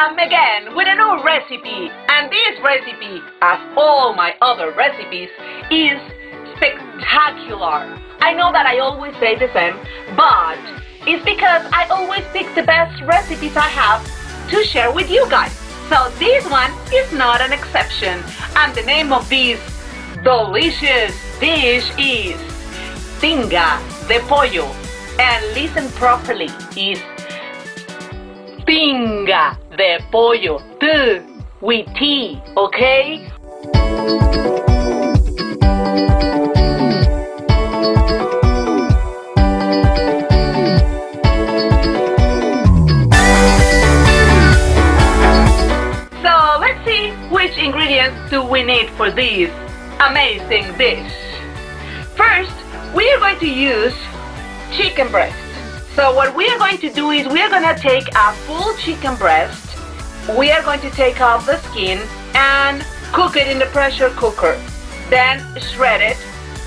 am again with a new recipe, and this recipe, as all my other recipes, is spectacular. I know that I always say the same, but it's because I always pick the best recipes I have to share with you guys. So this one is not an exception, and the name of this delicious dish is Tinga de Pollo, and listen properly, is Tinga de Pollo, T with T, okay? So let's see which ingredients do we need for this amazing dish. First, we are going to use chicken breast. So what we are going to do is we are going to take a full chicken breast, we are going to take off the skin and cook it in the pressure cooker, then shred it,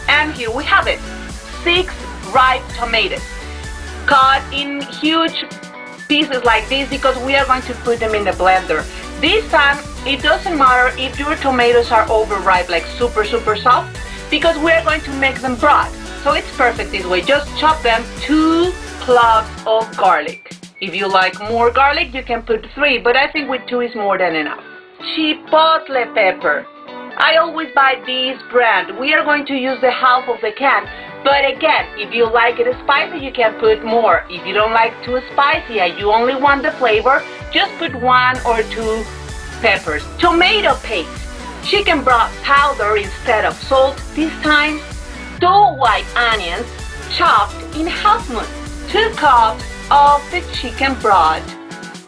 and here we have it, 6 ripe tomatoes cut in huge pieces like this because we are going to put them in the blender. This time it doesn't matter if your tomatoes are overripe, like super soft, because we are going to make them broad. So it's perfect this way. Just chop them. 2 cloves of garlic. If you like more garlic, you can put 3, but I think with 2 is more than enough. Chipotle pepper. I always buy this brand. We are going to use the half of the can, but again, if you like it spicy, you can put more. If you don't like too spicy and you only want the flavor, just put 1 or 2 peppers. Tomato paste. Chicken broth powder instead of salt this time. 2 white onions chopped in half moon. 2 cups of the chicken broth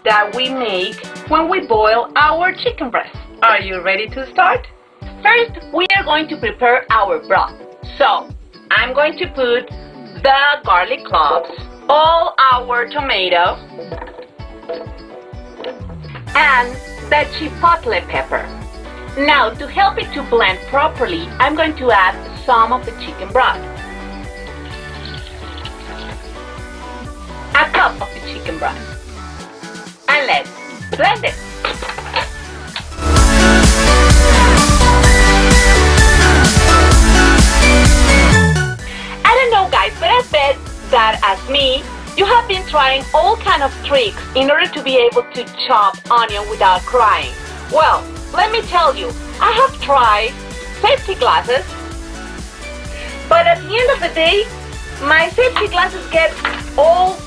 that we make when we boil our chicken breast. Are you ready to start? First, we are going to prepare our broth. So, I'm going to put the garlic cloves, all our tomatoes, and the chipotle pepper. Now, to help it to blend properly, I'm going to add some of the chicken broth. A cup of the chicken broth. And let's blend it. I don't know guys, but I bet that as me, you have been trying all kind of tricks in order to be able to chop onion without crying. Well, let me tell you, I have tried safety glasses, but at the end of the day, my safety glasses get all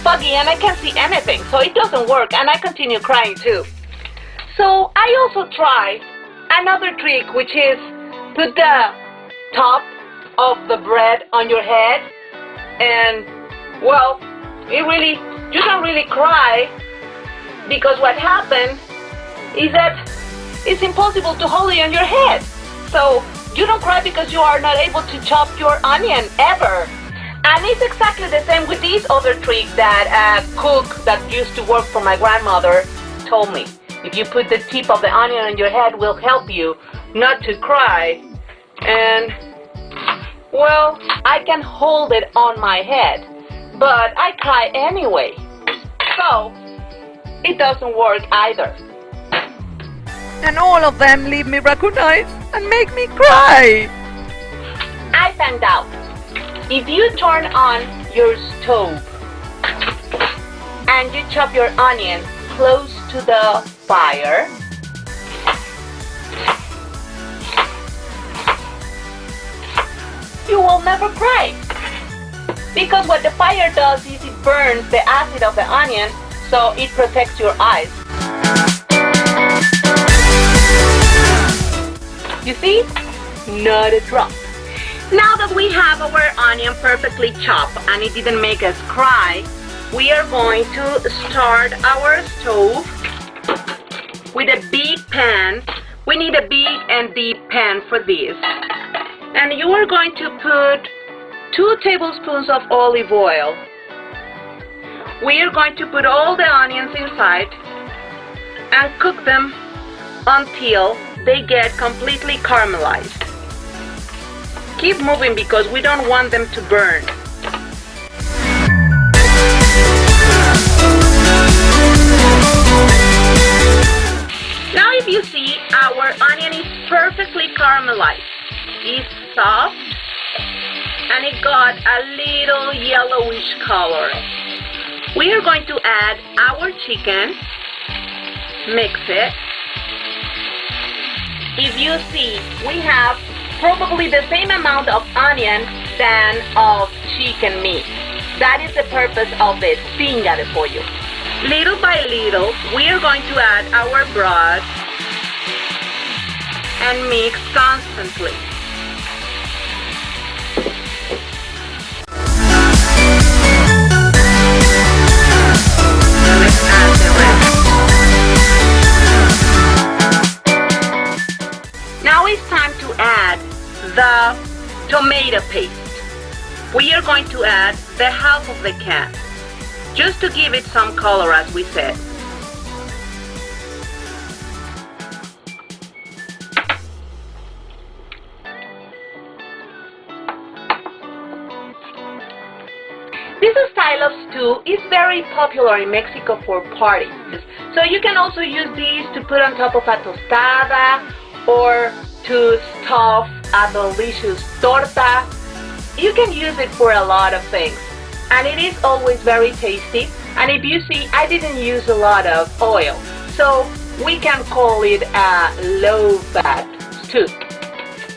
foggy and I can't see anything, so it doesn't work, and I continue crying too. So I also tried another trick, which is put the top of the bread on your head, and well, you don't really cry, because what happened is that it's impossible to hold it on your head. So you don't cry because you are not able to chop your onion ever. And it's exactly the same with this other trick that a cook that used to work for my grandmother told me. If you put the tip of the onion on your head, will help you not to cry. And well, I can hold it on my head, but I cry anyway. So it doesn't work either. And all of them leave me raccoon eyes and make me cry. I found out. If you turn on your stove and you chop your onion close to the fire, you will never cry. Because what the fire does is it burns the acid of the onion, so it protects your eyes. You see? Not a drop. Now that we have our onion perfectly chopped and it didn't make us cry, we are going to start our stove with a big pan. We need a big and deep pan for this. And you are going to put 2 tablespoons of olive oil. We are going to put all the onions inside and cook them until they get completely caramelized. Keep moving because we don't want them to burn. caramelized. It's soft and it got a little yellowish color. We are going to add our chicken, mix it. If you see, we have probably the same amount of onion than of chicken meat. That is the purpose of the Tinga de Pollo. Little by little, we are going to add our broth and mix constantly. Let's add the rest. Now it's time to add the tomato paste. We are going to add the half of the can, just to give it some color, as we said. This style of stew is very popular in Mexico for parties. So you can also use these to put on top of a tostada or to stuff a delicious torta. You can use it for a lot of things. And it is always very tasty. And if you see, I didn't use a lot of oil, so we can call it a low-fat stew.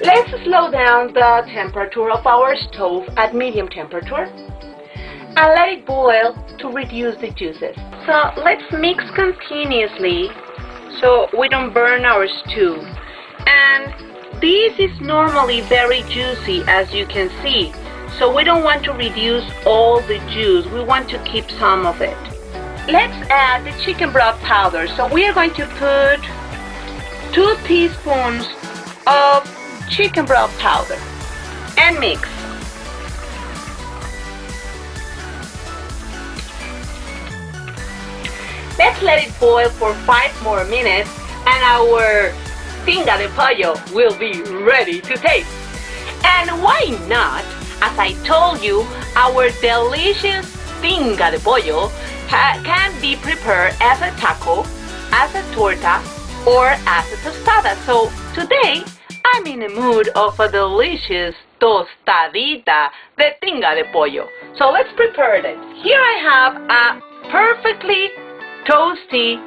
Let's slow down the temperature of our stove at medium temperature and let it boil to reduce the juices. So let's mix continuously so we don't burn our stew. And this is normally very juicy, as you can see. So we don't want to reduce all the juice, we want to keep some of it. Let's add the chicken broth powder. So we are going to put 2 teaspoons of chicken broth powder and mix. Let's let it boil for 5 more minutes and our Tinga de Pollo will be ready to taste. And why not? As I told you, our delicious Tinga de Pollo can be prepared as a taco, as a torta, or as a tostada. So today, I'm in the mood of a delicious tostadita de Tinga de Pollo. So let's prepare it. Here I have a perfectly toasty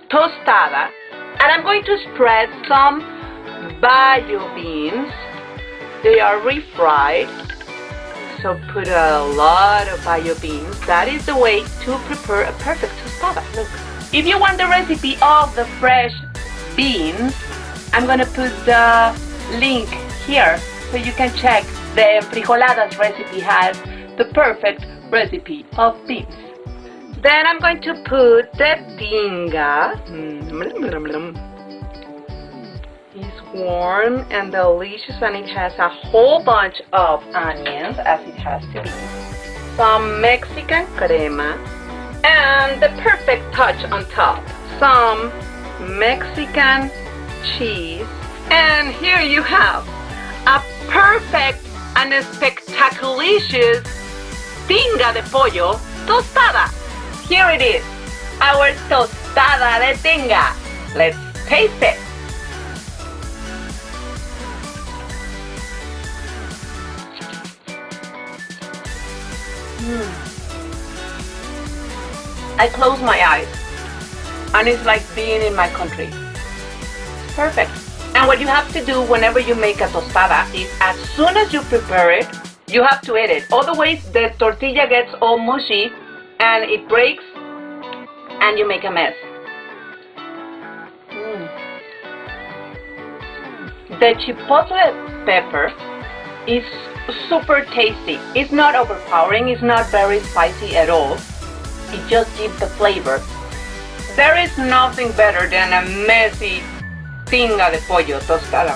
tostada, and I'm going to spread some bayo beans. They are refried. So put a lot of bayo beans. That is the way to prepare a perfect tostada. Look. If you want the recipe of the fresh beans, I'm going to put the link here so you can check. The frijoladas recipe has the perfect recipe of beans. Then I'm going to put the tinga. It's warm and delicious, and it has a whole bunch of onions, as it has to be. Some Mexican crema, and the perfect touch on top, some Mexican cheese. And here you have a perfect and spectaculicious Tinga de Pollo tostada. Here it is, our tostada de tinga. Let's taste it. I close my eyes and it's like being in my country. It's perfect. And what you have to do whenever you make a tostada is, as soon as you prepare it, you have to eat it. Otherwise the tortilla gets all mushy and it breaks and you make a mess. The chipotle pepper is super tasty. It's not overpowering, it's not very spicy at all. It just gives the flavor. There is nothing better than a messy Tinga de Pollo tostada.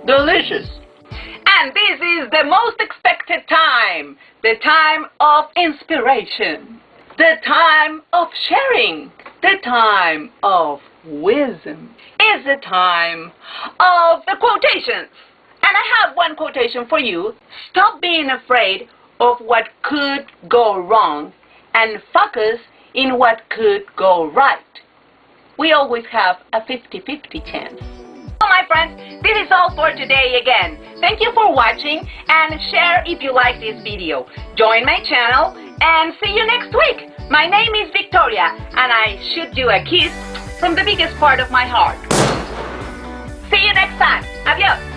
Delicious. And this is the most expected time. The time of inspiration. The time of sharing. The time of wisdom. It's the time of the quotations. And I have one quotation for you. Stop being afraid of what could go wrong and focus in what could go right. We always have a 50-50 chance. So my friends, this is all for today again. Thank you for watching and share if you like this video. Join my channel and see you next week. My name is Victoria and I shoot you a kiss from the biggest part of my heart. See you next time. Adios.